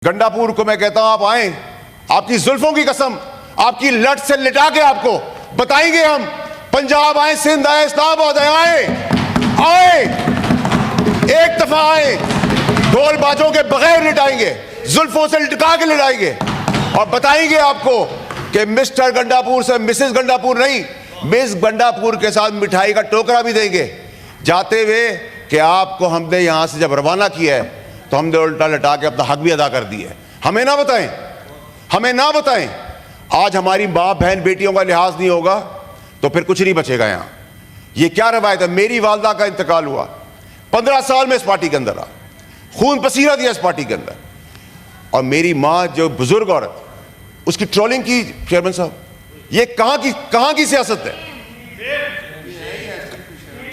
गंडापुर को मैं कहता हूं आप आए, आपकी जुल्फों की कसम, आपकी लट से लिटा के आपको बताएंगे हम। पंजाब आए, सिंध आए, इस्लामाबाद आए, आए एक दफा आए, ढोल बाजों के बगैर लिटाएंगे, जुल्फों से लिटका के लिटाएंगे और बताएंगे आपको कि मिस्टर गंडापुर से मिसेस गंडापुर नहीं, मिस गंडापुर के साथ मिठाई का टोकरा भी देंगे जाते हुए कि आपको हमने यहां से जब रवाना किया है तो हमने उल्टा लटा के अपना हक भी अदा कर दिया है। हमें ना बताएं, हमें ना बताएं। आज हमारी माँ बहन बेटियों का लिहाज नहीं होगा तो फिर कुछ नहीं बचेगा यहाँ। ये क्या रवायत है? मेरी वालदा का इंतकाल हुआ, 15 साल में इस पार्टी के अंदर रहा, खून पसीना दिया इस पार्टी के अंदर, और मेरी माँ जो बुजुर्ग औरत, उसकी ट्रोलिंग की। चेयरमैन साहब, ये कहां की सियासत है?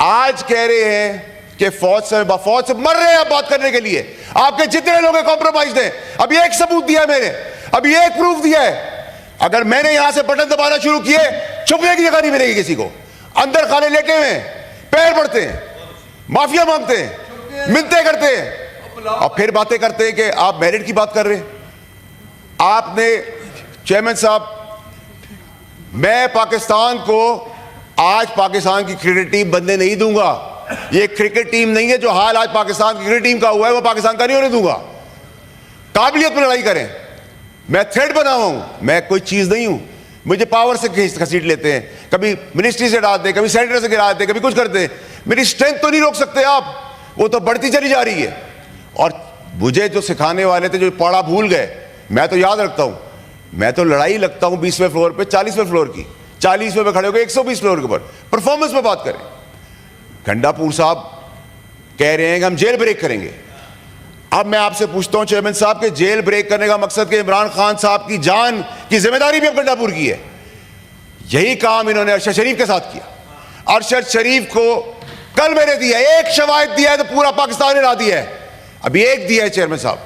आज कह रहे हैं कि फौज से मर रहे हैं आप बात करने के लिए। आपके जितने लोग कॉम्प्रोमाइज हैं, अभी एक सबूत दिया है मैंने, अभी एक प्रूफ दिया है। अगर मैंने यहां से बटन दबाना शुरू किए, छुपने की जगह नहीं मिलेगी किसी को। अंदर खाने लेटे हुए हैं, पैर पड़ते हैं, माफिया मांगते हैं, मिन्नतें करते हैं और फिर बातें करते हैं कि आप मेरिट की बात कर रहे हैं। आपने चेयरमैन साहब, मैं पाकिस्तान को आज पाकिस्तान की क्रिकेट टीम बनने नहीं दूंगा। ये क्रिकेट टीम नहीं है जो हाल आज पाकिस्तान की क्रिकेट टीम का हुआ है, वो पाकिस्तान का नहीं होने दूंगा। काबिलियत में लड़ाई करें। मैं थ्रेड बना हुआ हूं, मैं कोई चीज नहीं हूं। मुझे पावर से घसीट लेते हैं, कभी मिनिस्ट्री से डालते, कभी सेनेटर से गिरा देते, कभी कुछ करते हैं। मेरी स्ट्रेंथ तो नहीं रोक सकते आप, वो तो बढ़ती चली जा रही है। और मुझे जो सिखाने वाले थे, जो पढ़ा भूल गए, मैं तो याद रखता हूं। मैं तो लड़ाई लगता हूं 20वें फ्लोर पे, 40वें फ्लोर की, 40वें पे खड़े हो गए 120 फ्लोर के ऊपर। परफॉर्मेंस पे बात करें। गंडापुर साहब कह रहे हैं कि हम जेल ब्रेक करेंगे। अब मैं आपसे पूछता हूं चेयरमैन साहब के जेल ब्रेक करने का मकसद कि इमरान खान साहब की जान की जिम्मेदारी भी अब गंडापुर की है। यही काम इन्होंने अरशद शरीफ के साथ किया। अरशद शरीफ को कल मैंने दिया, एक शवाहिद दिया है तो पूरा पाकिस्तान हिला दिया है। अभी एक दिया है चेयरमैन साहब,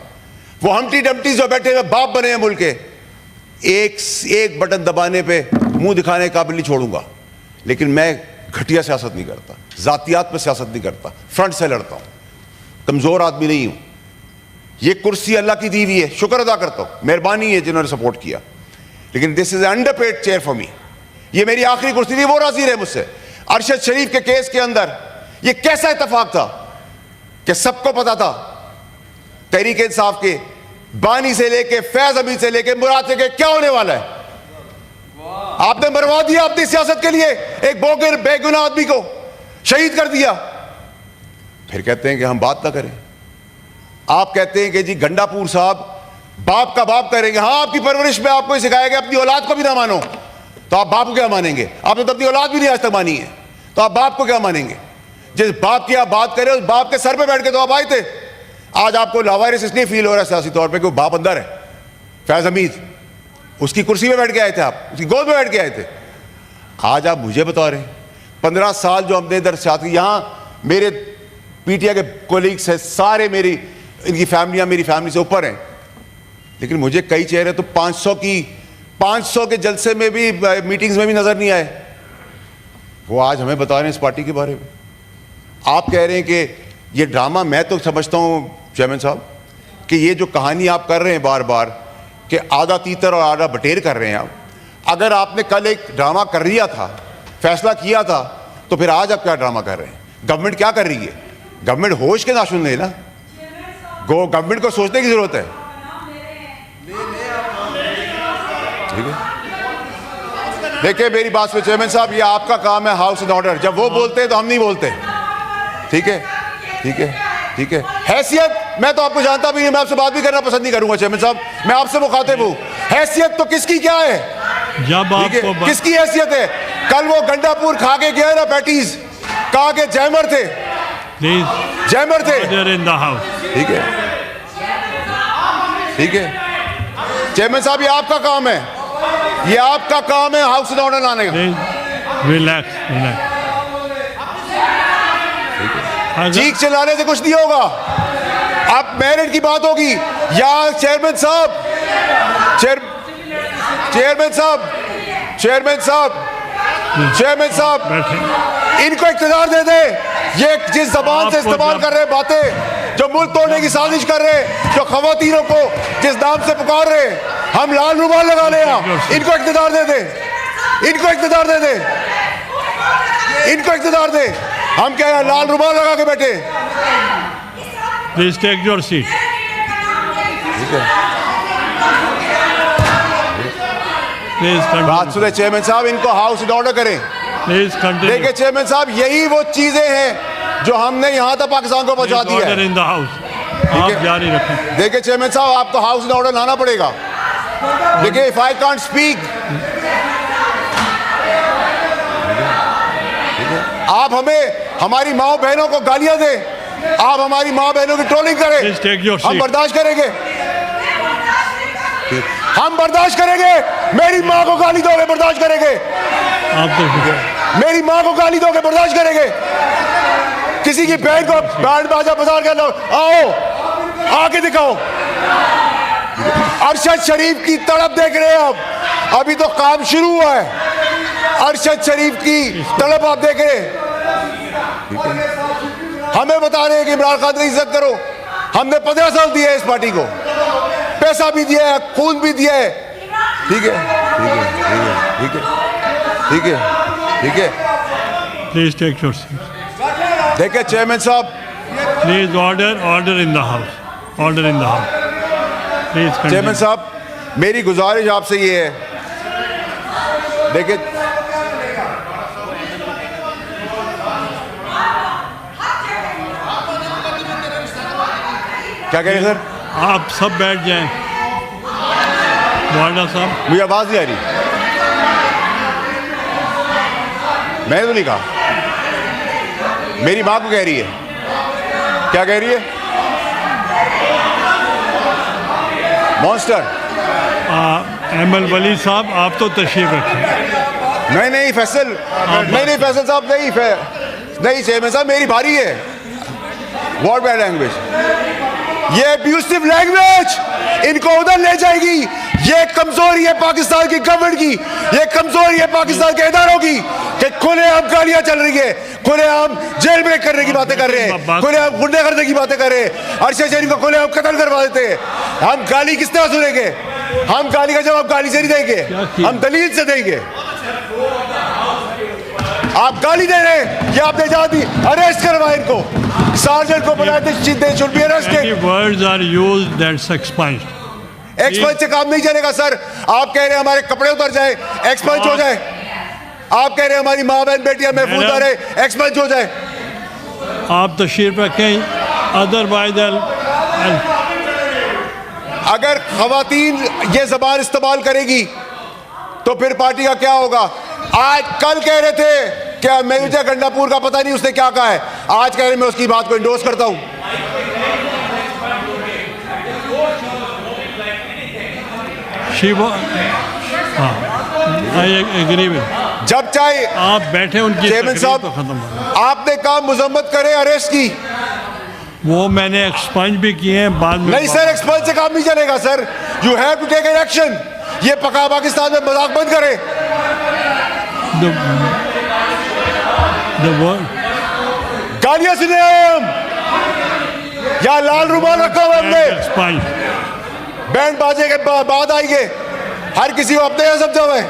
वो हम्टी डम्टी जो बैठे हुए बाप बने हैं मुल्क के, एक बटन दबाने पे मुंह दिखाने का काबिल नहीं छोड़ूंगा। लेकिन मैं घटिया सियासत नहीं करता, जातियात पे सियासत नहीं करता, फ्रंट से लड़ता हूं, कमजोर आदमी नहीं हूं। ये कुर्सी अल्लाह की दी हुई है, शुक्र अदा करता हूं, मेहरबानी है जिन्होंने सपोर्ट किया। लेकिन this is underpaid chair for me. ये मेरी आखिरी कुर्सी थी, वो राजी रहे मुझसे। अरशद शरीफ के केस के अंदर ये कैसा इत्तेफाक था कि सबको पता था, तहरीक इंसाफ के बानी से लेके फैज हमीद से लेके मुराद से क्या होने वाला है। आपने मरवा दिया अपनी सियासत के लिए, एक बोगर बेगुनाह आदमी को शहीद कर दिया। फिर कहते हैं कि हम बात ना करें। आप कहते हैं कि जी गंडापुर साहब बाप का बाप करेंगे। हाँ, आपकी परवरिश में आपको सिखाया गया अपनी औलाद को भी ना मानो, तो आप बाप को क्या मानेंगे? आपने तो अपनी औलाद भी नहीं आज तक मानी है, तो आप बाप को क्या मानेंगे? जिस बाप की आप बात करें, उस बाप के सर पे बैठ के तो आप आए थे। आज आपको लावारिस इसलिए फील हो रहा है सियासी तौर पे कि वो बाप अंदर है। फैज हमीद, उसकी कुर्सी पे बैठ के आए थे आप, उसकी गोद में बैठ के आए थे। आज आप मुझे बता रहे हैं 15 साल जो हमने इधर साथ, यहाँ मेरे पीटीआई के कोलीग्स हैं सारे, मेरी इनकी फैमिलियाँ मेरी फैमिली से ऊपर हैं। लेकिन मुझे कई चेहरे तो 500 के जलसे में भी, मीटिंग्स में भी नजर नहीं आए। वो आज हमें बता रहे हैं इस पार्टी के बारे में। आप कह रहे हैं कि ये ड्रामा, मैं तो समझता हूँ चेयरमैन साहब कि ये जो कहानी आप कर रहे हैं बार बार कि आधा तीतर और आधा बटेर कर रहे हैं आप। अगर आपने कल एक ड्रामा कर लिया था, फैसला किया था, तो फिर आज आप क्या ड्रामा कर रहे हैं? गवर्नमेंट क्या कर रही है? गवर्नमेंट होश के नाशुन है ना। गवर्नमेंट को सोचने की जरूरत है। ठीक है, देखिए मेरी बात सुनिए चेयरमैन साहब, ये आपका काम है हाउस एंड ऑर्डर। जब वो बोलते हैं तो हम नहीं बोलते। ठीक है, ठीक है, ठीक है। हैसियत, मैं तो आपको जानता भी नहीं, मैं आपसे बात भी करना पसंद नहीं करूंगा चेयरमैन साहब, मैं आपसे मुखातिब हूं। हैसियत तो किसकी क्या है? जब आपको किसकी हैसियत है? कल वो गंडापुर खा के गया ना पैटीज, कहा के जैमर थे, जैमर थे। ठीक है, ठीक है चेयरमैन साहब, ये आपका काम है, ये आपका काम है हाउस एंड ऑर्डर लाने का। रिलैक्स। चीख चिल्लाने से कुछ नहीं होगा। अब मेरिट की बात होगी या चेयरमैन साहब, चेयरमैन साहब, चेयरमैन साहब, चेयरमैन साहब, इनको इख्तियार दे दे। ये जिस जबान से इस्तेमाल कर रहे हैं बातें, जो मुल्क तोड़ने की साजिश कर रहे हैं, जो खवातीनों को जिस नाम से पुकार रहे हैं, हम लाल रुमाल लगा ले, इनको इख्तियार दे दे, इनको इख्तियार दे दे, इनको इख्तियार दे। हम क्या है, लाल रुमाल लगा के बैठे। Please take your seat. Please बात सुने चेयरमैन साहब, इनको हाउस इन ऑर्डर करें। Please continue. देखिए चेयरमैन साहब, यही वो चीजें हैं जो हमने यहाँ तक पाकिस्तान को पहुंचा दी है। इन द हाउस आप जारी रखें। देखिए चेयरमैन साहब, आपको हाउस इन ऑर्डर लाना पड़ेगा। देखिए इफ आई कांट स्पीक, आप हमें हमारी माओ बहनों को गालियां दे, आप हमारी माओ बहनों की ट्रोलिंग करें, हम बर्दाश्त करेंगे, हम बर्दाश्त करेंगे। मेरी माँ को गाली दोगे, बर्दाश्त करेंगे। आप तो मेरी माँ को गाली दोगे, बर्दाश्त करेंगे। किसी की बहन को बैंड बाजा बाजार कर लो, आओ आके दिखाओ। अरशद शरीफ की तड़प देख रहे हैं आप, अभी तो काम शुरू हुआ है। अरशद शरीफ की तड़प आप देख रहे हैं। हमें बता रहे हैं कि इमरान खान की इज्जत करो। हमने 15 साल दिए है इस पार्टी को, पैसा भी दिया है, खून भी दिया है। ठीक है, ठीक है, ठीक है, ठीक है, ठीक है। Please take your seat. देखिए चेयरमैन साहब, please order in the house, order in the house. Please chairman साहब, मेरी गुजारिश आपसे ये है, देखिए क्या कह रहे हैं सर? आप सब बैठ जाएं। वार्डा साहब, मुझे आवाज नहीं आ रही। मैंने तो नहीं कहा, मेरी माँ को कह रही है। क्या कह रही है? मॉन्स्टर। एमएल वली साहब, आप तो तशरीफ रखें। नहीं फैसल, नहीं फैसल साहब, नहीं चेयरमैन साहब, मेरी बारी है। व्हाट बैड लैंग्वेज, ये अब्यूसिव लैंग्वेज इनको उधर ले जाएगी। ये कमजोरी है पाकिस्तान की गवर्नमेंट की, ये कमजोरी है पाकिस्तान के इदारों की कि खुलेआम गालियां चल रही है, खुलेआम जेल ब्रेक करने की बातें कर रहे हैं, खुलेआम गुंडे करने की बातें कर रहे हैं, अरशद शरीफ को खुलेआम कत्ल करवा देते हैं। हम गाली किस तरह सुनेंगे? हम गाली का जवाब गाली से नहीं देंगे, हम दलील से देंगे। आप गाली दे रहे हैं, ये आपने जा दी, अरेस्ट करवाए इनको, सार्जेंट को बुलाए थे, they should be arrested. Words are used that's expunged. Expunge से काम नहीं चलेगा सर। आप कह रहे हैं हमारे कपड़े उतर जाए, एक्सपंज हो जाए। आप कह रहे हैं हमारी माँ बहन बेटियां महफूज रहे, एक्सपंज हो जाए। आप तशरीफ रखें, अदरवाइज अगर खवातीन ये जबान इस्तेमाल करेगी तो फिर पार्टी का क्या होगा? आज कल कह रहे थे क्या मेहुजा गंडापुर का पता नहीं उसने क्या कहा है, आज कह रहे मैं उसकी बात को इंडोर्स करता हूं। जब चाहे आप बैठे, उनकी चेयरमैन साहब, तो खत्म हो। आपने कहा मुजम्मत करे अरेस्ट की, वो मैंने एक्सपंज भी किए हैं बाद में। नहीं सर, एक्सपंज से काम नहीं चलेगा sir, you have to take an action. ये पका पाकिस्तान में मजाक बंद करे। गालियां सुने हम, या लाल रुमाल रखा हुआ हमने, बैंड बाजे के बाद आएंगे, हर किसी को अपने यहाँ समझा हुआ है।